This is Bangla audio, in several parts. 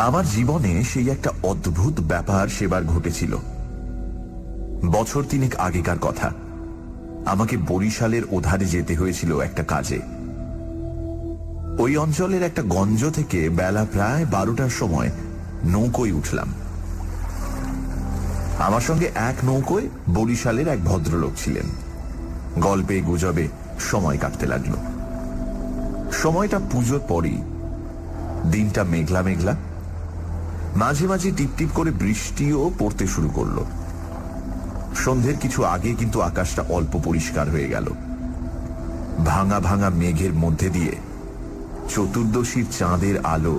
আমার জীবনে সেই একটা অদ্ভুত ব্যাপার সেবার ঘটেছিল। বছর তিনেক আগেকার কথা। আমাকে বরিশালের ওধারে যেতে হয়েছিল একটা কাজে। ওই অঞ্চলের একটা গঞ্জ থেকে বেলা প্রায় 12টার সময় নৌকোয় উঠলাম। আমার সঙ্গে এক নৌকোয় বরিশালের এক ভদ্রলোক ছিলেন। গল্পে গুজবে সময় কাটতে লাগলো। সময়টা পুজোর পরই। দিনটা মেঘলা মেঘলা, মাঝে মাঝে টিপটিপ করে বৃষ্টিও পড়তে শুরু করলো। সন্ধ্যের কিছু আগে কিন্তু আকাশটা অল্প পরিষ্কার হয়ে গেল। ভাঙা ভাঙা মেঘের মধ্যে দিয়ে চতুর্দশীর চাঁদের আলো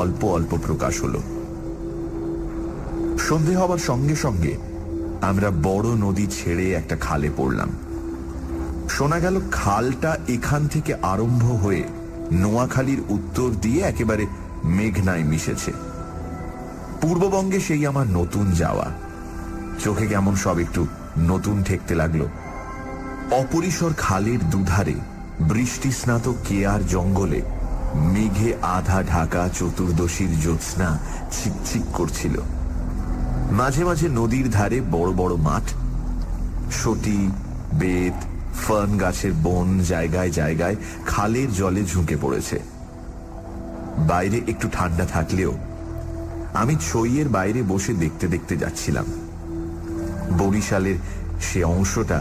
অল্প অল্প প্রকাশ হলো। সন্ধে হবার সঙ্গে সঙ্গে আমরা বড় নদী ছেড়ে একটা খালে পড়লাম। শোনা গেল খালটা এখান থেকে আরম্ভ হয়ে নোয়াখালীর উত্তর দিয়ে একেবারে মেঘনায় মিশেছে। পূর্ববঙ্গে সেই আমার নতুন যাওয়া। চোখে কেমন সব একটু নতুন ঠেকতে লাগলো। অপরিসর খালের দুধারে বৃষ্টি স্নাত কেয়ার জঙ্গলে মেঘে আধা ঢাকা চতুর্দশীর জ্যোৎস্না ছিকছিক করছিল। মাঝে মাঝে নদীর ধারে বড় বড় মাঠ, সটি, বেত, ফার্ন গাছের বন জায়গায় জায়গায় খালের জলে ঝুঁকে পড়েছে। বাইরে একটু ঠান্ডা থাকলেও আমি ছইয়ের বাইরে বসে দেখতে দেখতে যাচ্ছিলাম। বরিশালের সে অংশটা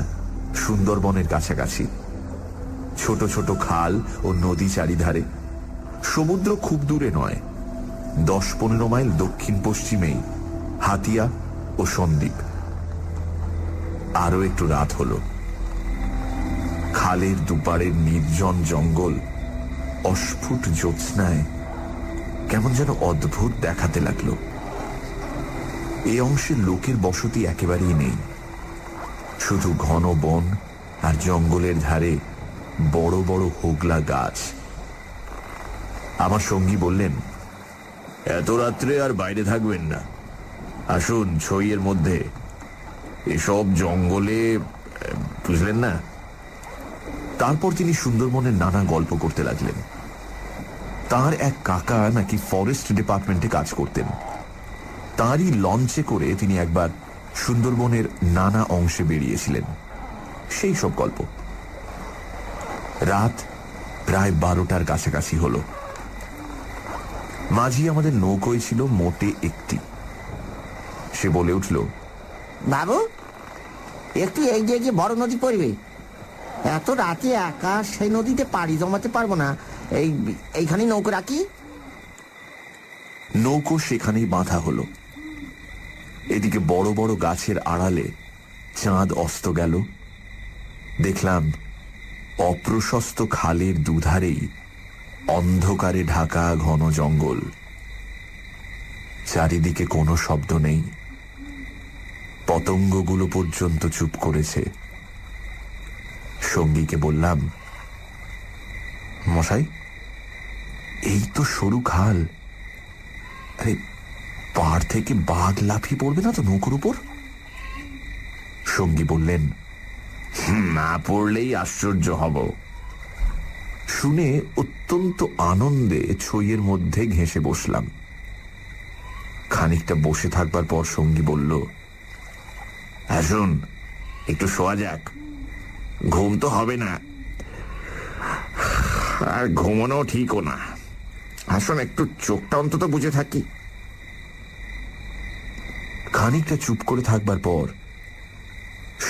সুন্দরবনের কাছাকাছি। ছোট ছোট খাল ও নদী চারিধারে। সমুদ্র খুব দূরে নয়, 10-15 মাইল দক্ষিণ পশ্চিমেই হাতিয়া ও সন্দ্বীপ। আরো একটু রাত হলো। খালের দুপারের নির্জন জঙ্গল অস্ফুট জ্যোৎস্নায় কেমন যেন অদ্ভুত দেখাতে লাগলো। এই অংশে লোকের বসতি একেবারেই নেই। শুধু ঘন বন আর জঙ্গলের ধারে বড় বড় হোগলা গাছ। আমার সঙ্গী বললেন, এত রাত্রে আর বাইরে থাকবেন না, আসুন ছইয়ের মধ্যে, এসব জঙ্গলে, বুঝলেন না। তারপর তিনি সুন্দরবনের নানা গল্প করতে লাগলেন। তার এক কাকা নাকি ফরেস্ট ডিপার্টমেন্টে কাজ করতেন। তারই লঞ্চে করে তিনি একবার সুন্দরবনের নানা অংশে বেরিয়েছিলেন। সেই সব গল্প। রাত প্রায় 12টার কাছাকাছি হলো। মাঝি আমাদের নৌকোয় ছিল মোটে একটি। সে বলে উঠল, বাবু, একটু এই যে বড় নদী পড়বে, এত রাতে একা সেই নদীতে পাড়ি জমাতে পারবো না, এইখানেই নৌকো রাখি। নৌকো সেখানেই বাঁধা হলো। এদিকে বড় বড় গাছের আড়ালে চাঁদ অস্ত গেল। দেখলাম অপ্রশস্ত খালের দুধারেই অন্ধকারে ঢাকা ঘন জঙ্গল। চারিদিকে কোনো শব্দ নেই। পতঙ্গগুলো পর্যন্ত চুপ করেছে। সঙ্গীকে বললাম, মশাই, এই তো সরু খাল, আরে পাড় থেকে বাঘ লাফিয়ে পড়বে না তো নৌকোর উপর? সঙ্গী বললেন, না পড়লেই আশ্চর্য হব। শুনে অত্যন্ত আনন্দে ছইয়ের মধ্যে ঘেঁষে বসলাম। খানিকটা বসে থাকবার পর সঙ্গী বলল, আসুন একটু শোয়া যাক, ঘুম তো হবে না, আর ঘুমানো ঠিকও না, আসুন একটু চোখটা অন্তত বুঝে থাকি। খানিকটা চুপ করে থাকবার পর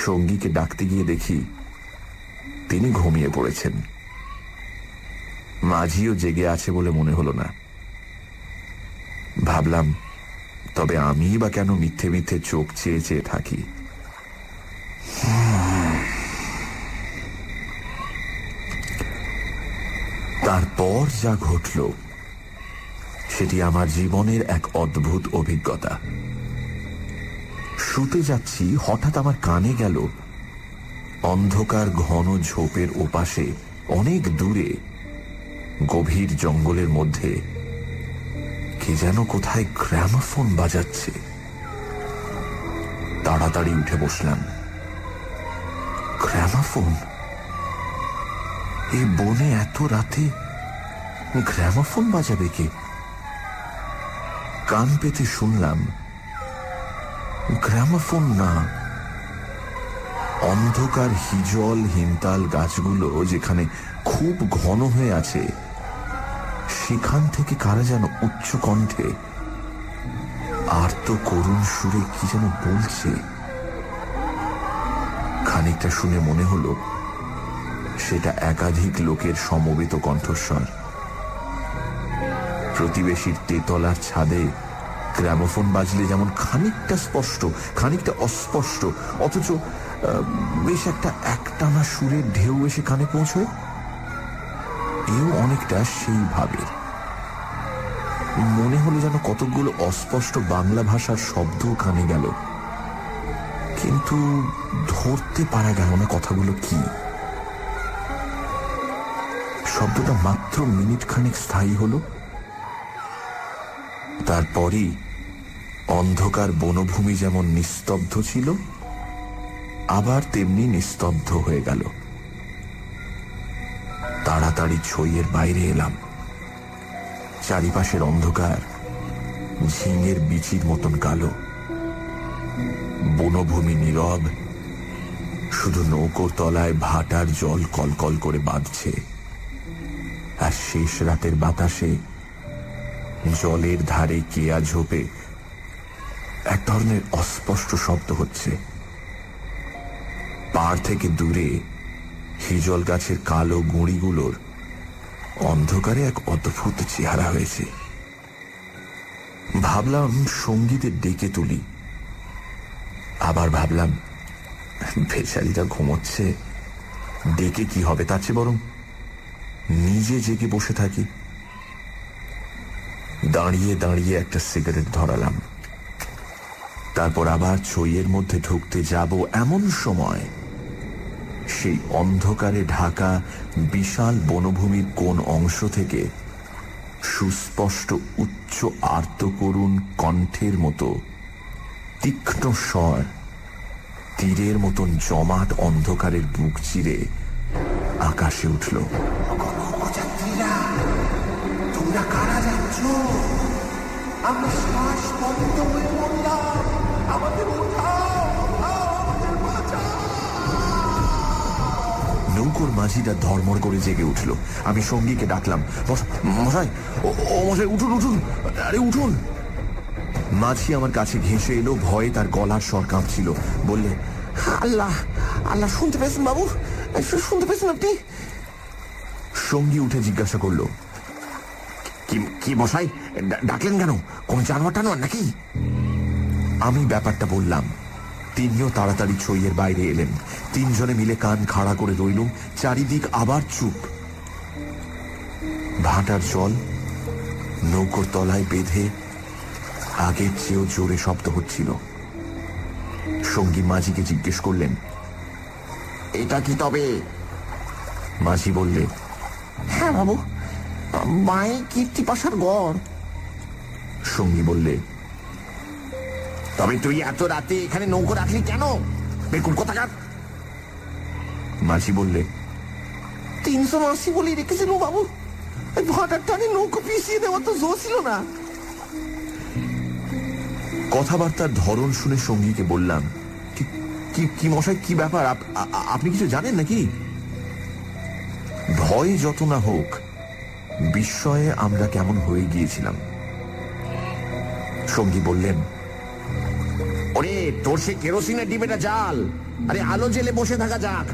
সঙ্গীকে ডাকতে গিয়ে দেখি তিনি ঘুমিয়ে পড়েছেন। মাঝিও জেগে আছে বলে মনে হলো না। ভাবলাম, তবে আমি বা কেন মিথ্যে মিথ্যে চোখ চেয়ে চেয়ে থাকি। তারপর যা ঘটল সেটি আমার জীবনের এক অদ্ভুত অভিজ্ঞতা। শুতে যাচ্ছি, হঠাৎ আমার কানে গেল অন্ধকার ঘন ঝোপের ওপাশে অনেক দূরে গভীর জঙ্গলের মধ্যে কে যেন কোথায় গ্রামোফোন বাজাচ্ছে। তাড়াতাড়ি উঠে বসলাম। গ্রামোফোন? এই বনে এত রাতে গ্রামোফোন বাজাবে কে? কান পেতে শুনলাম গ্রামাফোন না, অন্ধকার হিজল হিমতাল গাছগুলো যেখানে খুব ঘন হয়ে আছে সেখান থেকে কারা যেন উচ্চ কণ্ঠে আর্ত করুণ সুরে কি যেন বলছে। খানিকটা শুনে মনে হলো সেটা একাধিক লোকের সমবেত কণ্ঠস্বর। প্রতিবেশীর তেতলার ছাদে গ্রামোফোন বাজলে যেমন খানিকটা স্পষ্ট খানিকটা অস্পষ্ট অথচ বেশ একটা একটানা সুরের ঢেউ এসে কানে পৌঁছয়, এও অনেকটা সেইভাবে। মনে হলো যেন কতকগুলো অস্পষ্ট বাংলা ভাষার শব্দ কানে গেল, কিন্তু ধরতে পারা গেল না কথাগুলো কি। শব্দটা মাত্র মিনিট খানিক স্থায়ী হলো, তারপরই অন্ধকার বনভূমি যেমন নিস্তব্ধ ছিল আবার তেমনি নিস্তব্ধ হয়ে গেল। তাড়াতাড়ি ছইয়ের বাইরে এলাম। চারিপাশের অন্ধকার ঝিঙের বিচির মতন কালো, বনভূমি নীরব, শুধু নৌকোর তলায় ভাটার জল কলকল করে বাঁধছে, আর শেষ রাতের বাতাসে জলের ধারে কেয়া ঝোপে এক ধরনের অস্পষ্ট শব্দ হচ্ছে। পাড় থেকে দূরে হিজল গাছের কালো গুঁড়িগুলোর অন্ধকারে এক অদ্ভুত চেহারা হয়েছে। ভাবলাম সঙ্গীদের ডেকে তুলি, আবার ভাবলাম বেচারিটা ঘুমোচ্ছে, ডেকে কি হবে, তার চেয়ে বরং নিজে জেগে বসে থাকি। দাঁড়িয়ে দাঁড়িয়ে একটা সিগারেট ধরালাম, তারপর আবার ছইয়ের মধ্যে ঢুকতে যাব এমন সময় সেই অন্ধকারে ঢাকা বিশাল বনভূমির কোন অংশ থেকে সুস্পষ্ট উচ্চ আর্তকরুণ কণ্ঠের মতো তীক্ষ্ণ স্বর তীরের মতন জমাট অন্ধকারের বুক চিরে আকাশে উঠল। তোমরা কারা যাচ্ছ? আমরা শ্বাস বন্ধ হয়ে পড়লাম, আমাদের উঠাও, আমাদের বাঁচাও। নৌকোর মাঝিটা ধর্মর করে জেগে উঠল। আমি সঙ্গীকে ডাকলাম, মশাই, ও মশাই, উঠুন উঠুন, আরে উঠুন। মাঝি আমার কাছে ঘেঁষে এলো, ভয়ে তার গলার স্বর কাঁপছিল। বললে, আল্লাহ আল্লাহ, শুনতে পেয়েছেন বাবু? শুনতে পেয়েছেন আপনি? সঙ্গী উঠে জিজ্ঞাসা করলো, কি মশাই, ডাকলেন কেন? কোন জানোয়ার টানোয়ার নাকি? আমি ব্যাপারটা বললাম। তিনিও তাড়াতাড়ি ছইয়ের বাইরে এলেন। তিনজনে মিলে কান খাড়া করে রইলুম। চারিদিক আবার চুপ। ভাটার জল নৌকোর তলায় বেঁধে আগের চেয়েও জোরে শব্দ হচ্ছিল। সঙ্গী মাঝিকে জিজ্ঞেস করলেন, এটা কি তবে? মাঝি বললে, হ্যাঁ বাবু, মাই কীর্তিপাশার গড়। সঙ্গী বললে, তবে তুই এত রাতে এখানে নৌকো রাখলি কেন? বেকুব কোথাকার! মাঝি বললে, 380 বলেই রেখেছিল বাবু। ভাটার টানে নৌকো পিছিয়ে দেওয়ার তো জো ছিল না। কথাবার্তার ধরন শুনে সঙ্গীকে বললাম, কি মশাই, কি ব্যাপার? আপনি কিছু জানেন নাকি? ভয় যত না হোক, বিস্ময়ে আমরা কেমন হয়ে গিয়েছিলাম। সঙ্গী বললেন, ওরে, তোর সে কেরোসিনের ডিবেটা জাল। আরে আলো জেলে বসে থাকা যাক,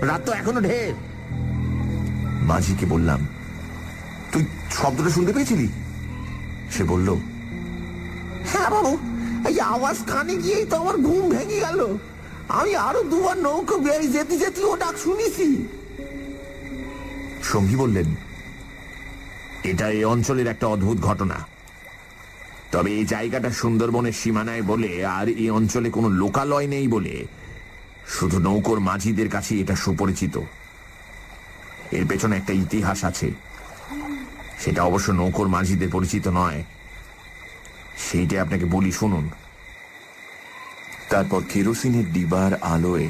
রাত তো এখনো ঢের। মাঝিকে বললাম, তুই শব্দটা শুনতে পেয়েছিলি? সে বলল, হ্যাঁ বাবু, এই আওয়াজ কানে গিয়েই তো আমার ঘুম ভেঙে গেল। আমি আরো দুবার নৌকো বেয়ে যেতে যেতে ও ডাক শুনেছি। সঙ্গী বললেন, এটা এই অঞ্চলের একটা অদ্ভুত ঘটনা। তবে এই জায়গাটা সুন্দরবনের সীমানায় বলে আর এই অঞ্চলে কোনো লোকালয় নেই বলে শুধু নৌকোর মাঝিদের কাছে এটা সুপরিচিত। এর পেছনে একটা ইতিহাস আছে, সেটা অবশ্য নৌকোর মাঝিদের পরিচিত নয়। সেইটা আপনাকে বলি, শুনুন। তারপর কেরোসিনের ডিবার আলোয়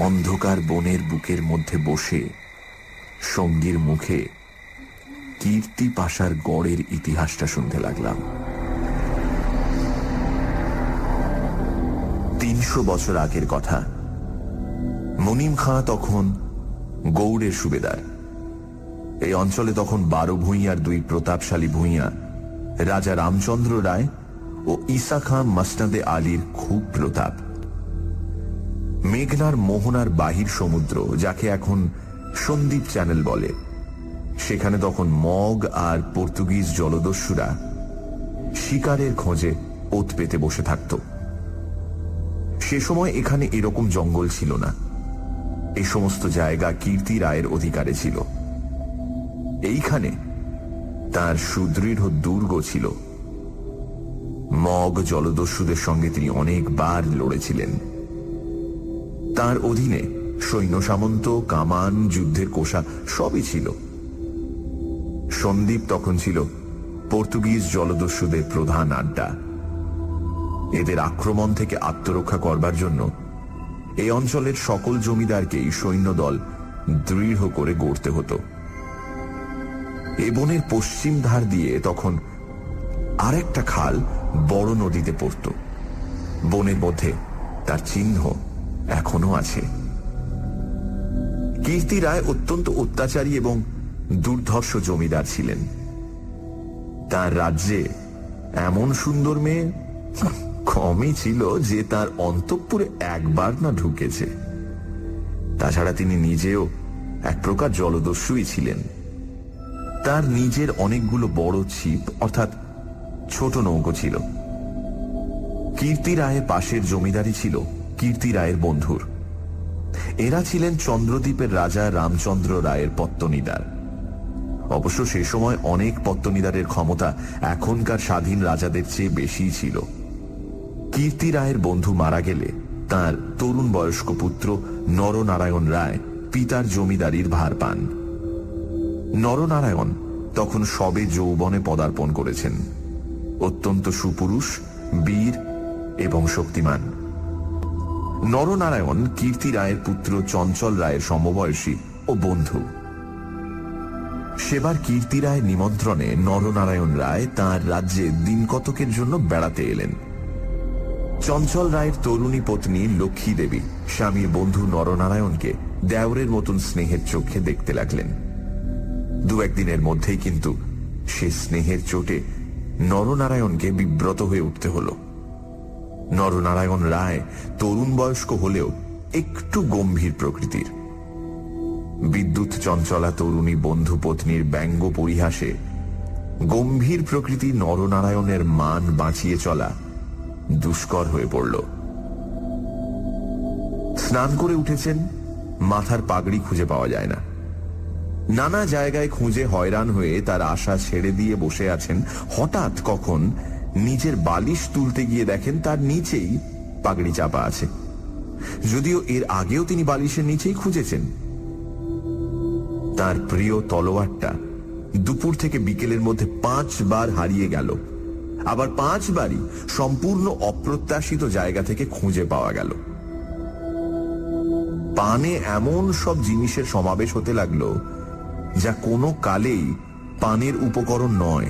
অন্ধকার বনের বুকের মধ্যে বসে সঙ্গীর মুখে কীর্তিপাশার গড়ের ইতিহাসটা শুনতে লাগলাম। 300 বছর আগের কথা। মুনিম খাঁ তখন গৌড়ের সুবেদার। এই অঞ্চলে তখন 12 ভূঁইয়ার 2 প্রতাপশালী ভূঁইয়া রাজা রামচন্দ্র রায় ও ঈসা খাঁ মসনদে আলীর খুব প্রতাপ। মেঘনার মোহনার বাহির সমুদ্র, যাকে এখন সন্দ্বীপ চ্যানেল বলে, সেখানে তখন মগ আর পর্তুগিজ জলদস্যুরা শিকারের খোঁজে ওত পেতে বসে থাকত। সে সময় এখানে এরকম জঙ্গল ছিল না। এই সমস্ত জায়গা কীর্তি রায়ের অধিকারে ছিল। এইখানে তার সুদৃঢ় দুর্গ ছিল। মগ জলদস্যুদের সঙ্গে তিনি অনেকবার লড়েছিলেন। তার অধীনে সৈন্য সামন্ত, কামান, যুদ্ধের কোষা সবই ছিল। সন্দ্বীপ তখন ছিল পর্তুগিজ জলদস্যুদের প্রধান আড্ডা। এদের আক্রমণ থেকে আত্মরক্ষা করবার জন্য এই অঞ্চলের সকল জমিদারকেই সৈন্যদল দৃঢ় করে গড়তে হতো। এ বনের পশ্চিম ধার দিয়ে তখন আরেকটা খাল বড় নদীতে পড়ত। বনের মধ্যে তার চিহ্ন এখনো আছে। কীর্তি রায় অত্যন্ত অত্যাচারী এবং দুর্ধর্ষ জমিদার ছিলেন। তার রাজ্যে এমন সুন্দর মেয়ে কমই ছিল যে তার অন্তঃপুরে একবার না ঢুকেছে। তাছাড়া তিনি নিজেও এক প্রকার জলদস্যুই ছিলেন। তার নিজের অনেকগুলো বড় ছিপ অর্থাৎ ছোট নৌকো ছিল। কীর্তি রায়ের পাশের জমিদারি ছিল কীর্তি রায়ের বন্ধুর। এরা ছিলেন চন্দ্রদ্বীপের রাজা রামচন্দ্র রায়ের পত্তনিদার। অবশ্য সে সময় অনেক পত্তনিদারের ক্ষমতা এখনকার স্বাধীন রাজাদের চেয়ে বেশি ছিল। কীর্তি রায়ের বন্ধু মারা গেলে তার তরুণ বয়স্ক পুত্র নরনারায়ণ রায় পিতার জমিদারির ভার পান। নরনারায়ণ তখন সবে যৌবনে পদার্পণ করেছেন। অত্যন্ত সুপুরুষ, বীর এবং শক্তিমান। নরনারায়ণ কীর্তি রায়ের পুত্র চঞ্চল রায়ের সমবয়সী ও বন্ধু। সেবার কীর্তি রায়ের নিমন্ত্রণে নরনারায়ণ রায় তাঁর রাজ্যে দিন কতকের জন্য বেড়াতে এলেন। চঞ্চল রায়ের তরুণী পত্নী লক্ষ্মী দেবী স্বামীর বন্ধু নরনারায়ণকে দেওরের মতন স্নেহের চোখে দেখতে লাগলেন। 2-1 দিনের মধ্যেই কিন্তু সে স্নেহের চোটে নরনারায়ণকে বিব্রত হয়ে উঠতে হল। নরনারায়ণ রায় তরুণ বয়স্ক হলেও একটু গম্ভীর প্রকৃতির। বিদ্যুৎ চঞ্চলা তরুণী বন্ধু পত্নীর ব্যঙ্গ পরিহাসে গম্ভীর প্রকৃতি নরনারায়ণের মান বাঁচিয়ে চলা দুষ্কর হয়ে পড়ল। স্নান করে উঠেছেন, মাথার পাগড়ি খুঁজে পাওয়া যায় না। নানা জায়গায় খুঁজে হয়রান হয়ে তার আশা ছেড়ে দিয়ে বসে আছেন। হঠাৎ কখন নিজের বালিশ তুলতে গিয়ে দেখেন তার নিচেই পাগড়ি চাপা আছে, যদিও এর আগেও তিনি বালিশের নিচেই খুঁজেছেন। তার প্রিয় তলোয়ারটা দুপুর থেকে বিকেলের মধ্যে 5 বার হারিয়ে গেল। আবার 5 বারই সম্পূর্ণ অপ্রত্যাশিত জায়গা থেকে খুঁজে পাওয়া গেল। পানে এমন সব জিনিসের সমাবেশ হতে লাগলো যা কোনো কালেই পানের উপকরণ নয়।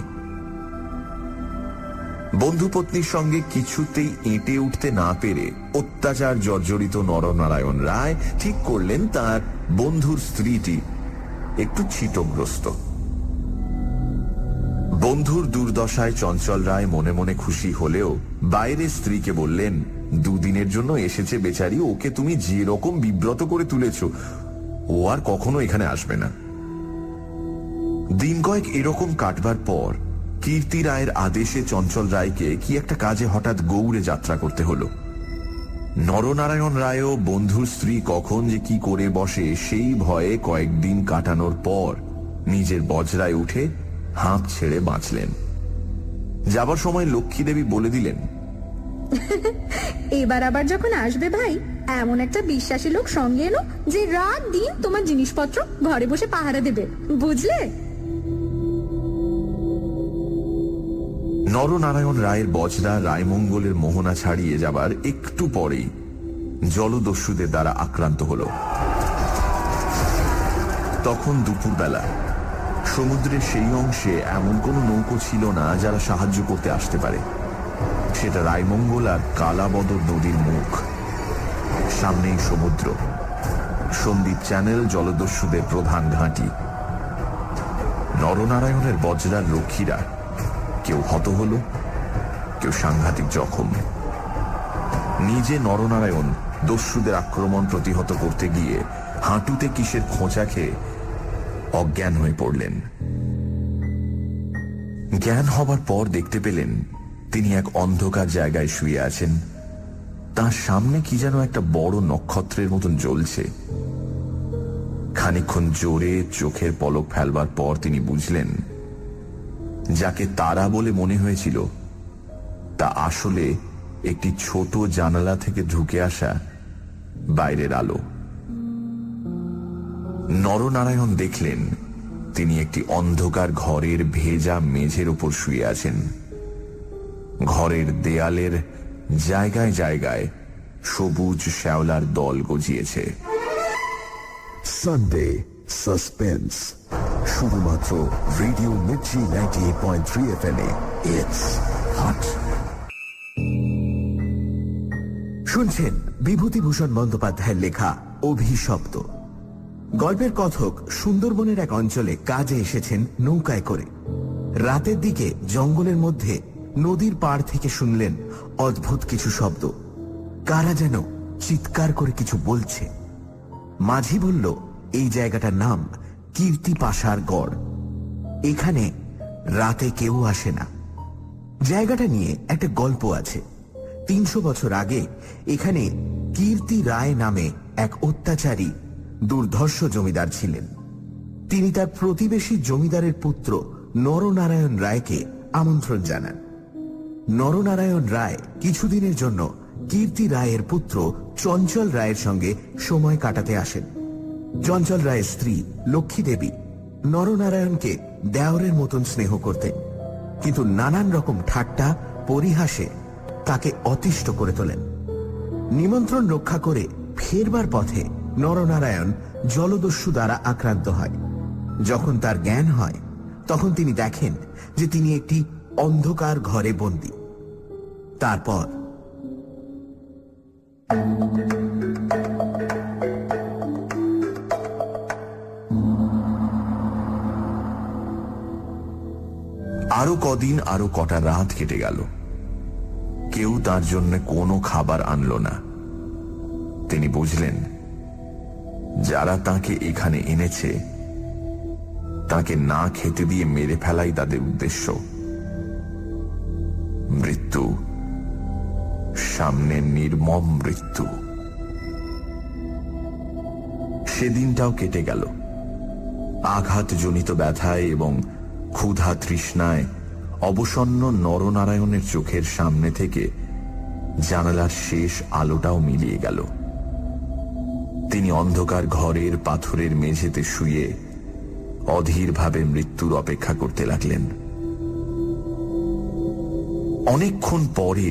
বন্ধু পত্নীর সঙ্গে কিছুতেই এঁটে উঠতে না পেরে অত্যাচার জর্জরিত নরনারায়ণ রায় ঠিক করলেন তার বন্ধুর স্ত্রীটি একটু ছিটগ্রস্ত। বন্ধুর দুর্দশায় চঞ্চল রায় মনে মনে খুশি হলেও বাইরে স্ত্রীকে বললেন, 2 দিনের জন্য এসেছে বেচারি, ওকে তুমি যে রকম বিব্রত করে তুলেছ ও আর কখনো এখানে আসবে না। দিন কয়েক এরকম কাটবার পর কীর্তি রায়ের আদেশে চঞ্চল রায়কে কি একটা কাজে হঠাৎ গৌড়ে যাত্রা করতে হলো। নরনারায়ণ রায়ও বন্ধুর স্ত্রী কখন যে কি করে বসে সেই ভয়ে কয়েকদিন কাটানোর পর নিজের বজরায় উঠে হাঁপ ছেড়ে বাঁচলেন। যাবার সময় লক্ষ্মী দেবী বলে দিলেন, এবার আবার যখন আসবে ভাই, এমন একটা বিশ্বাসী লোক সঙ্গে এনো যে রাত দিন তোমার জিনিসপত্র ঘরে বসে পাহারা দেবে, বুঝলে? নরনারায়ণ রায়ের বজরা রায়মঙ্গলের মোহনা ছাড়িয়ে যাবার একটু পরেই জলদস্যুদের দ্বারা আক্রান্ত হল। তখন দুপুরবেলা সমুদ্রের সেই অংশে এমন কোন নৌকো ছিল না যারা সাহায্য করতে আসতে পারে। সেটা রায়মঙ্গল আর কালাবদর নদীর মুখ। সামনেই সমুদ্র, সন্দ্বীপ চ্যানেল জলদস্যুদের প্রধান ঘাঁটি। নরনারায়ণের বজ্রার রক্ষীরা কেউ হত হল, কেউ সাংঘাতিক জখম। নিজে নরনারায়ণ দস্যুদের আক্রমণ প্রতিহত করতে গিয়ে হাঁটুতে কিসের খোঁচা খেয়ে অজ্ঞান হয়ে পড়লেন। জ্ঞান হবার পর দেখতে পেলেন তিনি এক অন্ধকার জায়গায় শুয়ে আছেন। তার সামনে কি যেন একটা বড় নক্ষত্রের মতন জ্বলছে। খানিকক্ষণ জোরে চোখের পলক ফেলবার পর তিনি বুঝলেন যাকে তারা বলে মনে হয়েছিল তা আসলে একটি ছোট জানালা থেকে ঢুকে আসা বাইরের আলো। নরনারায়ণ দেখলেন তিনি একটি অন্ধকার ঘরের ভেজা মেঝের উপর শুয়ে আছেন। ঘরের দেয়ালের জায়গায় জায়গায় সবুজ শ্যাওলার দল গজিয়েছে। সানডে সাসপেন্স, শুধুমাত্র radio Mirchi 98.3 FM A. It's hot. শুনছেন বিভূতিভূষণ বন্দ্যোপাধ্যায়ের লেখা অভিশপ্ত। গল্পের কথক সুন্দরবনের এক অঞ্চলে কাজে এসেছেন নৌকায় করে। রাতের দিকে জঙ্গলের মধ্যে নদীর পাড় থেকে শুনলেন অদ্ভুত কিছু শব্দ। কারা যেন চিৎকার করে কিছু বলছে। মাঝি বলল এই জায়গাটার নাম কীর্তি পাশার গড়। এখানে রাতে কেউ আসে না। জায়গাটা নিয়ে একটা গল্প আছে। 300 বছর আগে এখানে কীর্তি রায় নামে এক অত্যাচারী দুর্ধর্ষ জমিদার ছিলেন। তিনি তার প্রতিবেশী জমিদারের পুত্র নরনারায়ণ রায়কে আমন্ত্রণ জানান। নরনারায়ণ রায় কিছুদিনের জন্য কীর্তি রায়ের পুত্র চঞ্চল রায়ের সঙ্গে সময় কাটাতে আসেন। চঞ্চল রায়ের স্ত্রী লক্ষ্মী দেবী নরনারায়ণকে দেওরের মতন স্নেহ করতেন, কিন্তু নানান রকম ঠাট্টা পরিহাসে তাকে অতিষ্ঠ করে তোলেন। নিমন্ত্রণ রক্ষা করে ফেরবার পথে নরনারায়ণ জলদস্যু দ্বারা আক্রান্ত হয়। যখন তার জ্ঞান হয় তখন তিনি দেখেন যে তিনি একটি অন্ধকার ঘরে বন্দী। তারপর আরো কদিন, আরো কটা রাত কেটে গেল। কেউ তার জন্য কোনো খাবার আনলো না। তিনি বুঝলেন যারা তাকে এখানে এনেছে তাকে না খেতে দিয়ে মেরে ফেলাই তাদের উদ্দেশ্য। মৃত্যু, সামনে নির্মম মৃত্যু। সেদিনটাও কেটে গেল। আঘাতজনিত ব্যথায় এবং ক্ষুধা তৃষ্ণায় অবসন্ন নরনারায়ণের চোখের সামনে থেকে জানালার শেষ আলোটাও মিলিয়ে গেল। তিনি অন্ধকার ঘরের পাথরের মেঝেতে শুয়ে অধীরভাবে মৃত্যুর অপেক্ষা করতে লাগলেন। অনেকক্ষণ পরে,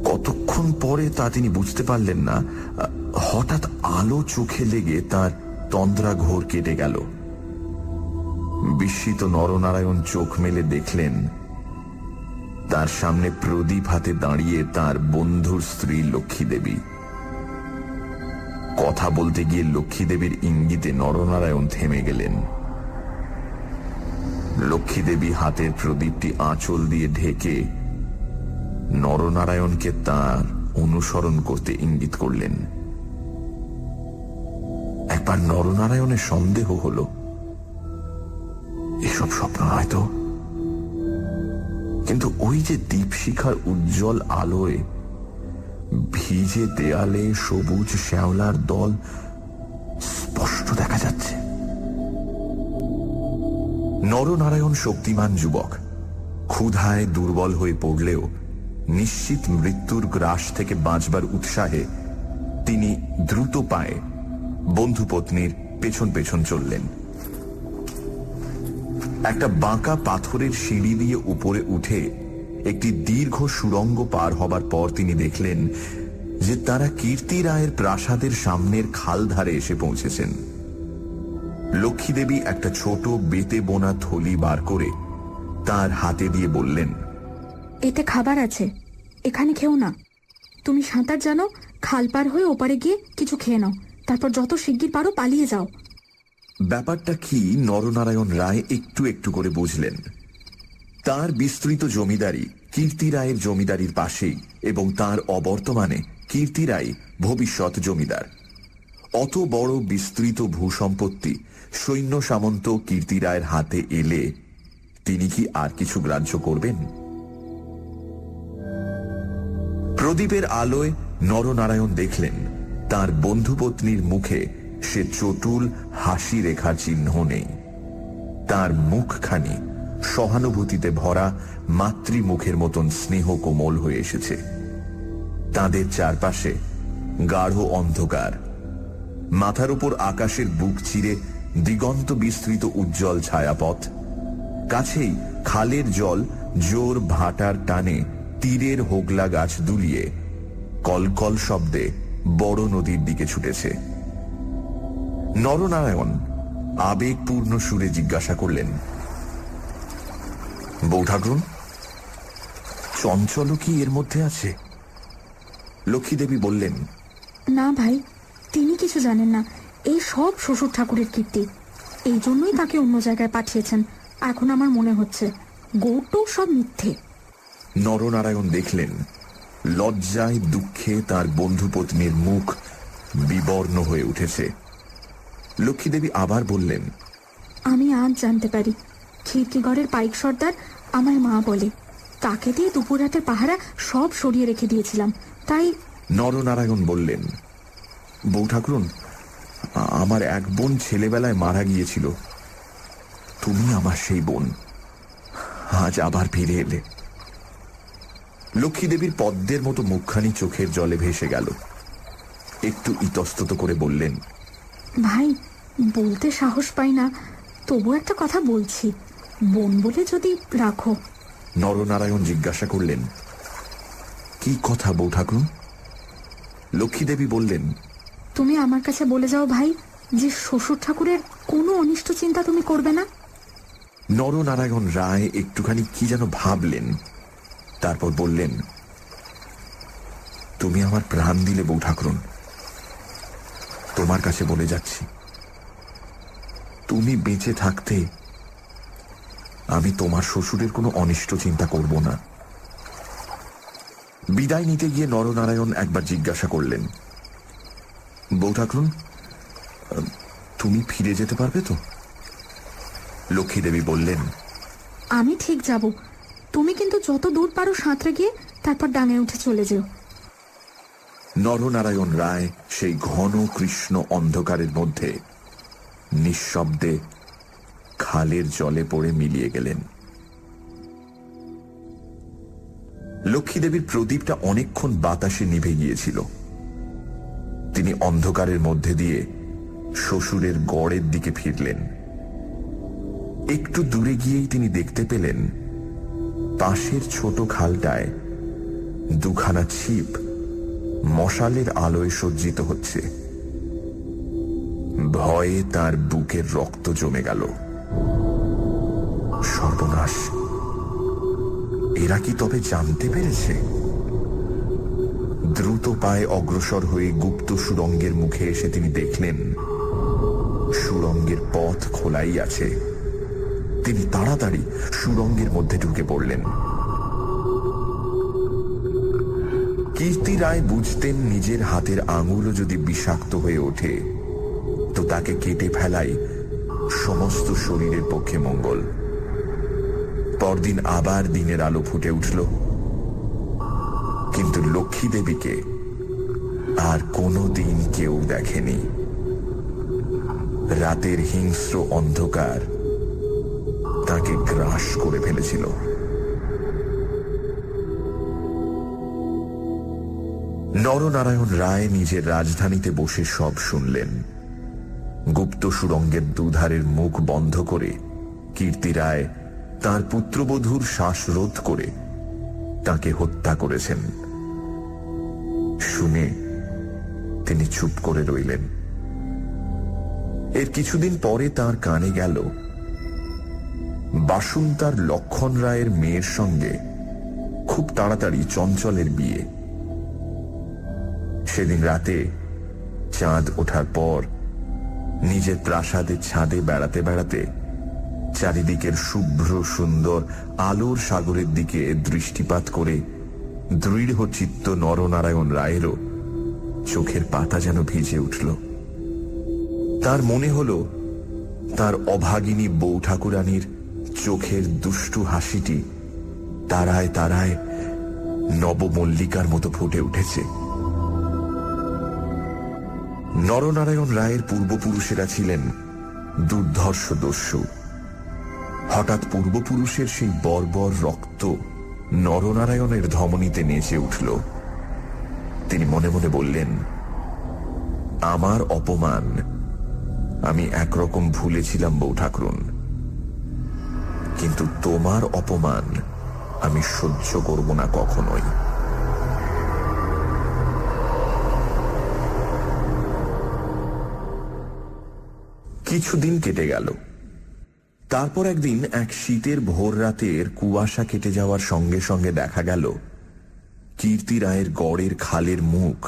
কতক্ষণ পরে তা তিনি বুঝতে পারলেন না, হঠাৎ আলো চোখে লেগে তার তন্দ্রা ঘোর কেটে গেল। বিস্মিত নরনারায়ণ চোখ মেলে দেখলেন তার সামনে প্রদীপ হাতে দাঁড়িয়ে তার বন্ধুর স্ত্রী লক্ষ্মী দেবী। কথা বলতে গিয়ে লক্ষ্মী দেবীর ইঙ্গিতে নরনারায়ণ থেমে গেলেন। লক্ষ্মী দেবী হাতের প্রদীপটি আঁচল দিয়ে ঢেকে নরনারায়ণকে তার অনুসরণ করতে ইঙ্গিত করলেন। একবার নরনারায়ণের সন্দেহ হল এসব স্বপ্ন নয়তো, কিন্তু ওই যে দীপশিখার উজ্জ্বল আলোয় ভিজে দেয়ালে সবুজ শ্যাওলার দল স্পষ্ট দেখা যাচ্ছে। নরনারায়ণ শক্তিমান যুবক, ক্ষুধায় দুর্বল হয়ে পড়লেও নিশ্চিত মৃত্যুর গ্রাস থেকে বাঁচবার উৎসাহে তিনি দ্রুত পায়ে বন্ধুপত্নীর পেছন পেছন চললেন। একটা বাঁকা পাথরের সিঁড়ি দিয়ে উপরে উঠে একটি দীর্ঘ সুড়ঙ্গ পার হবার পর তিনি দেখলেন যে তারা কীর্তি রায়ের প্রাসাদের সামনের খাল ধারে এসে পৌঁছেছেন। লক্ষ্মী দেবী একটা ছোট বেতে বোনা থলি বার করে তার হাতে দিয়ে বললেন, এতে খাবার আছে, এখানে খেও না। তুমি সাঁতার জানো, খাল পার হয়ে ওপারে গিয়ে কিছু খেয়ে নাও, তারপর যত শিগগির পারো পালিয়ে যাও। ব্যাপারটা কি নরনারায়ণ রায় একটু একটু করে বুঝলেন। তার বিস্তৃত জমিদারি কীর্তি রায়ের জমিদারির পাশেই, এবং তার অবর্তমানে কীর্তি রায় ভবিষ্যৎ জমিদার। অত বড় বিস্তৃত ভূসম্পত্তি সৈন্য সামন্ত কীর্তি রায়ের হাতে এলে তিনি কি আর কিছু গ্রাহ্য করবেন? প্রদীপের আলোয় নরনারায়ণ দেখলেন তার বন্ধুপত্নীর মুখে সে চটুল হাসি রেখার চিহ্ন নেই। তার মুখখানি সহানুভূতিতে ভরা মাতৃমুখের মতন স্নেহ কোমল হয়ে এসেছে। তাদের চারপাশে গাঢ় অন্ধকার, মাথার উপর আকাশের বুক চিরে দিগন্ত বিস্তৃত উজ্জ্বল ছায়াপথ, কাছেই খালের জল জোর ভাটার টানে তীরের হোগলা গাছ দুলিয়ে কলকল শব্দে বড় নদীর দিকে ছুটেছে। নরনারায়ণ আবেগপূর্ণ সুরে জিজ্ঞাসা করলেন, বৌঠাকুরুন, চঞ্চল কি এর মধ্যে আছে? লক্ষ্মীদেবী বললেন, না ভাই, তিনি কিছু জানেন না। এই সব শ্বশুর ঠাকুরের কীর্তি, এই জন্যই তাকে অন্য জায়গায় পাঠিয়েছেন। এখন আমার মনে হচ্ছে গৌটো সব মিথ্যে। নরনারায়ণ দেখলেন লজ্জায় দুঃখে তার বন্ধুপত্নীর মুখ বিবর্ণ হয়ে উঠেছে। লক্ষ্মীদেবী আবার বললেন, আমি আজ জানতে পারি খিড়কিগড়ের পাইক সর্দার আমায় মা বলে। তাকে দিয়ে দুপুর রাতের পাহারা সব সরিয়ে রেখে দিয়েছিলাম, তাই। নরনারায়ণ বললেন, বৌঠাকুরুন, আমার এক বোন ছেলেবেলায় মারা গিয়েছিল। তুমি আমার সেই বোন, আজ আবার ফিরে এলে। লক্ষ্মীদেবীর পদ্মের মতো মুখখানি চোখের জলে ভেসে গেল। একটু ইতস্তত করে বললেন, ভাই, বলতে সাহস পাই না, তবু একটা কথা বলছি, বোন বলে যদি রাখো। নরনারায়ণ জিজ্ঞাসা করলেন, কি কথা বৌঠাকুরুন? লক্ষ্মীদেবী বললেন, তুমি আমার কাছে বলে যাও ভাই যে শ্বশুর ঠাকুরের কোনো অনিষ্ট চিন্তা তুমি করবে না। নরনারায়ণ রায় একটুখানি কি যেন ভাবলেন, তারপর বললেন, তুমি আমার প্রাণ দিলে বৌঠাকুরুন, তোমার কাছে বলে যাচ্ছি, তুমি বেঁচে থাকতে আমি তোমার শ্বশুরের কোনো অনিষ্ট চিন্তা করব না। বিদায় নিতে গিয়ে নরনারায়ণ একবার জিজ্ঞাসা করলেন, বৌঠাকুরুন, তুমি ফিরে যেতে পারবে তো? লক্ষ্মীদেবী বললেন, আমি ঠিক যাব, তুমি কিন্তু যত দূর পারো সাঁতরে গিয়ে তারপর ডাঙে উঠে চলে যেও। নরনারায়ণ রায় সেই ঘন কৃষ্ণ অন্ধকারের মধ্যে নিঃশব্দে খালের জলে পড়ে মিলিয়ে গেলেন। লক্ষ্মীদেবীর প্রদীপটা অনেকক্ষণ বাতাসে নিভে গিয়েছিল। তিনি অন্ধকারের মধ্যে দিয়ে শ্বশুরের গড়ের দিকে ফিরলেন। একটু দূরে গিয়েই তিনি দেখতে পেলেন পাশের ছোট খালটায় দুখানা ছিপ মশালের আলোয় সজ্জিত হচ্ছে। ভয়ে তার বুকের রক্ত জমে গেল। সর্বনাশ! এরা কি তবে জানতে পেরেছে? দ্রুত পায়ে অগ্রসর হয়ে গুপ্ত সুড়ঙ্গের মুখে এসে তিনি দেখলেন সুড়ঙ্গের পথ খোলাই আছে। তিনি তাড়াতাড়ি সুড়ঙ্গের মধ্যে ঢুকে পড়লেন। কীর্তি রায় বুঝতেন নিজের হাতের আঙুলও যদি বিষাক্ত হয়ে ওঠে তো তাকে কেটে ফেলাই সমস্ত শরীরের পক্ষে মঙ্গল। পরদিন আবার দিনের আলো ফুটে উঠল, কিন্তু লক্ষ্মী দেবীকে আর কোনো দিন কেউ দেখেনি। রাতের হিংস্র অন্ধকার তাকে গ্রাস করে ফেলেছিল। নরনারায়ণ রায় নিজের রাজধানীতে বসে সব শুনলেন। গুপ্ত সুড়ঙ্গের দুধারের মুখ বন্ধ করে কীর্তি রায় তাঁর পুত্রবধূর শ্বাসরোধ করে তাকে হত্যা করেছেন। শুনে তিনি চুপ করে রইলেন। এর কিছুদিন পরে তার কানে গেল বাসুন্তার লক্ষণ রায়ের মেয়ের সঙ্গে খুব তাড়াতাড়ি চঞ্চলের বিয়ে। সেদিন রাতে চাঁদ ওঠার পর নিজের প্রাসাদের ছাদে বেড়াতে বেড়াতে চারিদিকের শুভ্র সুন্দর আলোর সাগরের দিকে দৃষ্টিপাত করে দৃঢ় চিত্ত নরনারায়ণ রায়েরও চোখের পাতা যেন ভিজে উঠল। তার মনে হল তার অভাগিনী বউ ঠাকুরানীর চোখের দুষ্টু হাসিটি তারায় তারায় নবমল্লিকার মতো ফুটে উঠেছে। নরনারায়ণ রায়ের পূর্বপুরুষেরা ছিলেন দুর্ধর্ষ দস্যু। হঠাৎ পূর্বপুরুষের সেই বর্বর রক্ত নরনারায়ণের ধমনীতে নেচে উঠল। তিনি মনে মনে বললেন, আমার অপমান আমি একরকম ভুলেছিলাম বউ ঠাকুরুন, কিন্তু তোমার অপমান আমি সহ্য করব না কখনোই। কিছুদিন কেটে গেল। তারপর একদিন এক শীতের ভোর রাতের কুয়াশা কেটে যাওয়ার সঙ্গে সঙ্গে দেখা গেল কীর্তি রায়ের গড়ের খালের মুখ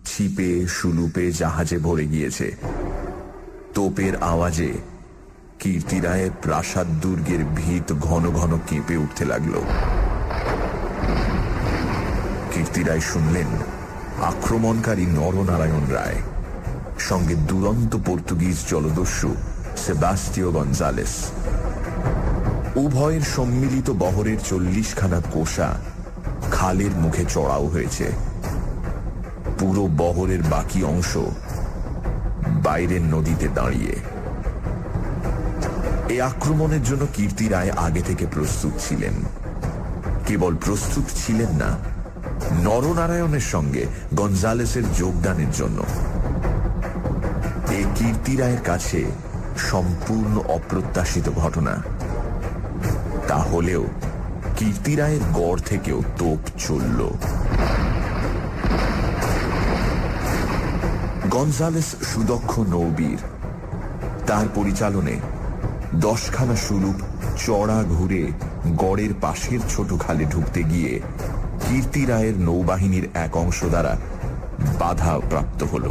ছিপে সুলুপে জাহাজে ভরে গিয়েছে। তোপের আওয়াজে কীর্তি রায়ের প্রাসাদ দুর্গের ভিত ঘন ঘন কেঁপে উঠতে লাগল। কীর্তি রায় শুনলেন আক্রমণকারী নরনারায়ণ রায়, সঙ্গে দুরন্ত পর্তুগিজ জলদস্যু সেবাস্টিও গঞ্জালেস। উভয়ের সম্মিলিত বহরের 40খানা কোষা খালের মুখে চড়াও হয়েছে। পুরো বহরের বাকি অংশ বাইরের নদীতে দাঁড়িয়ে। এই আক্রমণের জন্য কীর্তি রায় আগে থেকে প্রস্তুত ছিলেন। কেবল প্রস্তুত ছিলেন না, নরনারায়ণের সঙ্গে গঞ্জালেসের যোগদানের জন্য। এই কীর্তি রায়ের কাছে সম্পূর্ণ অপ্রত্যাশিত ঘটনা। তাহলেও কীর্তি রায়ের গড় থেকেও তোপ চলল। গঞ্জালেস সুদক্ষ নৌবীর। তার পরিচালনে 10খানা সুলুপ চড়া ঘুরে গড়ের পাশের ছোট খালে ঢুকতে গিয়ে কীর্তি রায়ের নৌবাহিনীর এক অংশ দ্বারা বাধা প্রাপ্ত হল।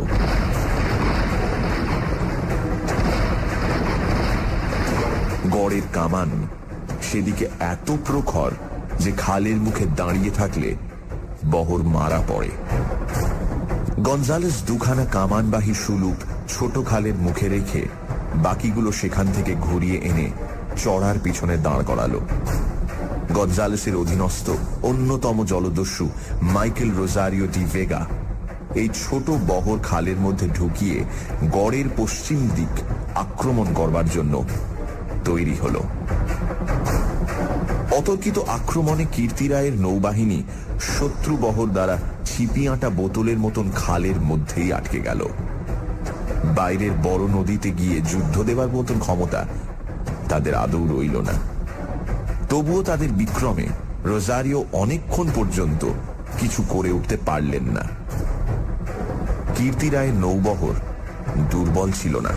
গড়ের কামান সেদিকে এত প্রখর যে খালের মুখে দাঁড়িয়ে থাকলে বহর মারা পড়ে। গঞ্জালেস 2খানা কামানবাহী সুলুপ ছোট খালের মুখে রেখে বাকিগুলো সেখান থেকে ঘুরিয়ে এনে চড়ার পিছনে দাঁড় করালো। গঞ্জালেসের অধীনস্থ অন্যতম জলদস্যু মাইকেল রোজারিও ডি ভেগা এই ছোট বহর খালের মধ্যে ঢুকিয়ে গড়ের পশ্চিম দিক আক্রমণ করবার জন্য তৈরি হল। অতর্কিত আক্রমণে কীর্তি রায়ের নৌবাহিনী শত্রু বহর দ্বারা ছিপিয়াঁটা বোতলের মতন খালের মধ্যেই আটকে গেল। বাইরের বড় নদীতে গিয়ে যুদ্ধ দেবার মতন ক্ষমতা তাদের আদৌ রইল না। তবুও তাদের বিক্রমে রোজারিও অনেকক্ষণ পর্যন্ত কিছু করে উঠতে পারলেন না। কীর্তি রায়ের নৌবহর দুর্বল ছিল না।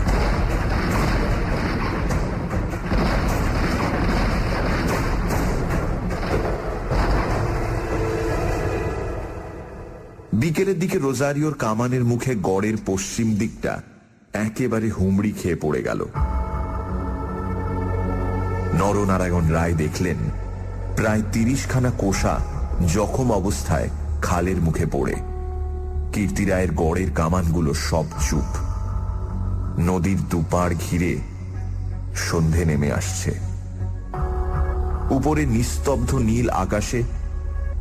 বিকেলের দিকে রোজারিওর কামানের মুখে গড়ের পশ্চিম দিকটা একেবারে হুমড়ি খেয়ে পড়ে গেল। নরনারায়ণ রায় দেখলেন প্রায় 30খানা কোষা জখম অবস্থায় খালের মুখে পড়ে। কীর্তি রায়ের গড়ের কামানগুলো সব চুপ। নদীর দুপাড় ঘিরে সন্ধে নেমে আসছে। উপরে নিস্তব্ধ নীল আকাশে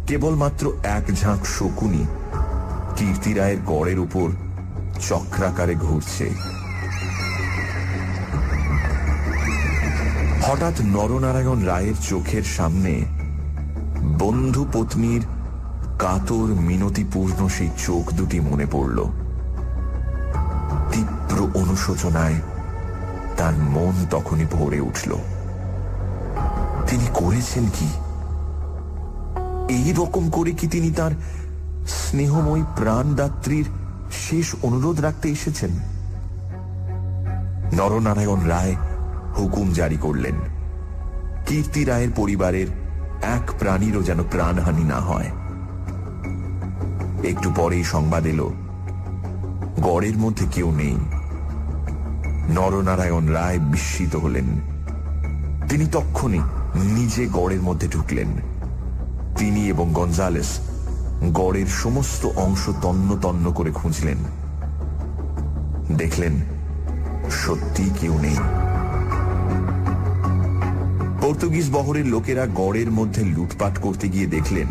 কেবলমাত্র এক ঝাঁক শকুনি কীর্তি রায়ের গড়ের উপর চক্রাকারে ঘুরছে। হঠাৎ নরনারায়ণ রায়ের চোখের সামনে বন্ধু পত্নীর কাতর মিনতিপূর্ণ সেই চোখ দুটি মনে পড়ল। তীব্র অনুশোচনায় তার মন তখনই ভরে উঠল। তিনি করেছেন কি? এই রকম করে কি তিনি তার স্নেহময়ী প্রাণদাত্রীর শেষ অনুরোধ রাখতে এসেছেন? নরনারায়ণ রায় হুকুম জারি করলেন, কীর্তি রায়ের পরিবারের এক প্রাণীরও যেন প্রাণহানি না হয়। একটু পরেই সংবাদ এলো গড়ের মধ্যে কেউ নেই। নরনারায়ণ রায় বিস্মিত হলেন। তিনি তক্ষুনি নিজে গড়ের মধ্যে ঢুকলেন। তিনি এবং গঞ্জালেস গড়ের সমস্ত অংশ তন্ন তন্ন করে খুঁজলেন। দেখলেন সত্যি কেউ নেই। পর্তুগিজ বহরের লোকেরা গড়ের মধ্যে লুটপাট করতে গিয়ে দেখলেন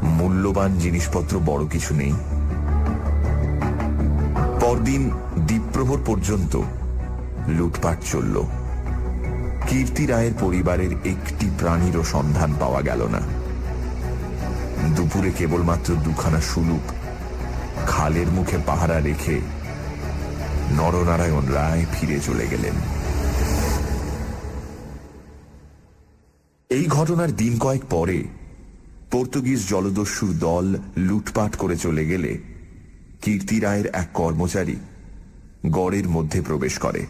মূল্যবান জিনিসপত্র বড় কিছু নেই। পরদিন দ্বীপ্রহর পর্যন্ত লুটপাট চলল। কীর্তি রায়ের পরিবারের একটি প্রাণীরও সন্ধান পাওয়া গেল না। দুপুরে কেবলমাত্র দুখানা সুলুক খালের মুখে পাহারা রেখে নরনারায়ণ রায় ফিরে চলে গেলেন। এই ঘটনার দিন কয়েক পরে পর্তুগিজ জলদস্যুর দল লুটপাট করে চলে গেলে কীর্তি রায়ের এক কর্মচারী গড়ের মধ্যে প্রবেশ করে।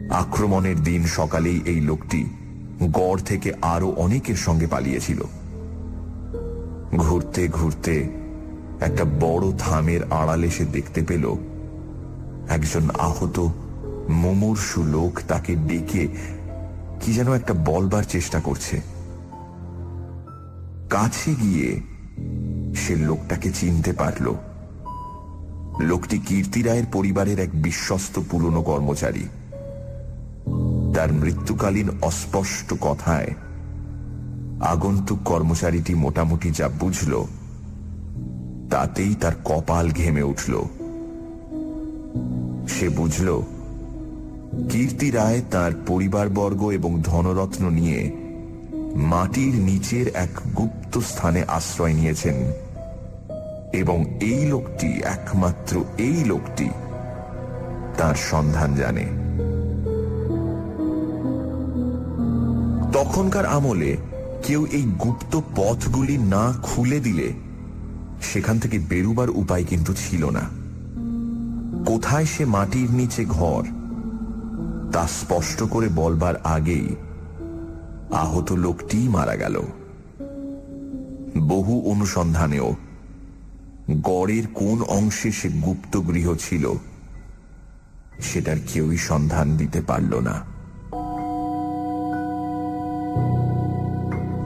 আক্রমণের দিন সকালেই এই লোকটি গড় থেকে আরো অনেকের সঙ্গে পালিয়েছিল। ঘুরতে ঘুরতে একটা বড় থামের আড়ালে সে দেখতে পেল একজন আহত মুমূর্ষু লোক তাকে ডেকে কি যেন একটা বলবার চেষ্টা করছে। কাছে গিয়ে সে লোকটাকে চিনতে পারল। লোকটি কীর্তি রায়ের পরিবারের এক বিশ্বস্ত পুরনো কর্মচারী। তার মৃত্যুকালীন অস্পষ্ট কথায় আগন্তুক কর্মচারীটি মোটামুটি যা বুঝল তাতেই তার কপাল ঘেমে উঠল। সে বুঝল কীর্তি রায় তার পরিবারবর্গ এবং ধনরত্ন নিয়ে মাটির নিচের এক গুপ্ত স্থানে আশ্রয় নিয়েছেন এবং এই লোকটি, একমাত্র এই লোকটি তার সন্ধান জানে। তখনকার আমলে কেউ এই গুপ্ত পথগুলি না খুলে দিলে সেখান থেকে বেরুবার উপায় কিন্তু ছিল না। কোথায় সে মাটির নিচে ঘর তা স্পষ্ট করে বলবার আগেই আহত লোকটি মারা গেল। বহু অনুসন্ধানেও গড়ের কোন অংশে সে গুপ্ত গৃহ ছিল সেটার কেউই সন্ধান দিতে পারল না।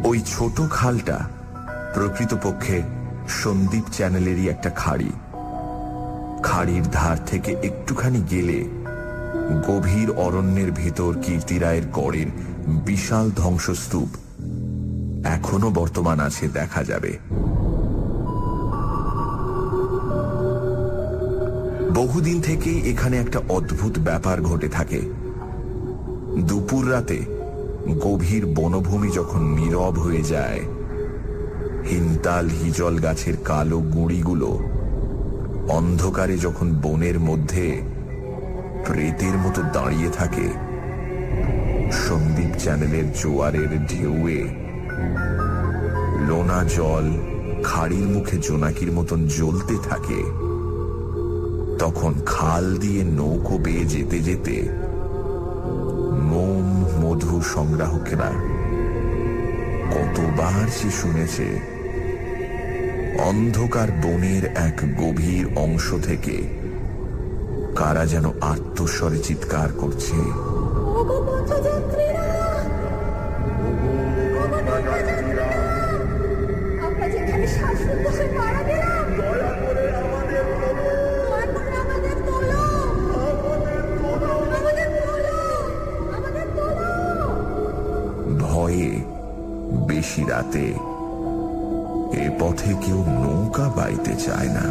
ওই ছোট খালটা প্রকৃতপক্ষে সন্দীপ চ্যানেলেরই একটা খাড়ি। খাড়ির ধার থেকে একটুখানি গেলে গভীর অরণ্যের ভেতর কীর্তি রায়ের গড়ের বিশাল ধ্বংসস্তূপ এখনো বর্তমান আছে, দেখা যাবে। বহুদিন থেকেই এখানে একটা অদ্ভুত ব্যাপার ঘটে থাকে। দুপুর রাতে গভীর বনভূমি যখন নীরব হয়ে যায়, হিনতাল হিজল গাছের কালো গুঁড়িগুলো অন্ধকারে যখন বনের মধ্যে প্রেতের মতো দাঁড়িয়ে থাকে, সন্দীপ চ্যানেলের জোয়ারের ঢেউয়ে লোনা জল খাড়ির মুখে জোনাকির মতন জ্বলতে থাকে, তখন খাল দিয়ে নৌকো বেয়ে যেতে যেতে মোম মধু সংগ্রাহকেরা কতবার সে শুনেছে অন্ধকার বনের এক গভীর অংশ থেকে কারা যেন আর্তস্বরে চিৎকার করছে, ভয়ে বেশি রাতে এ পথে কেউ নৌকা বাইতে চায় না।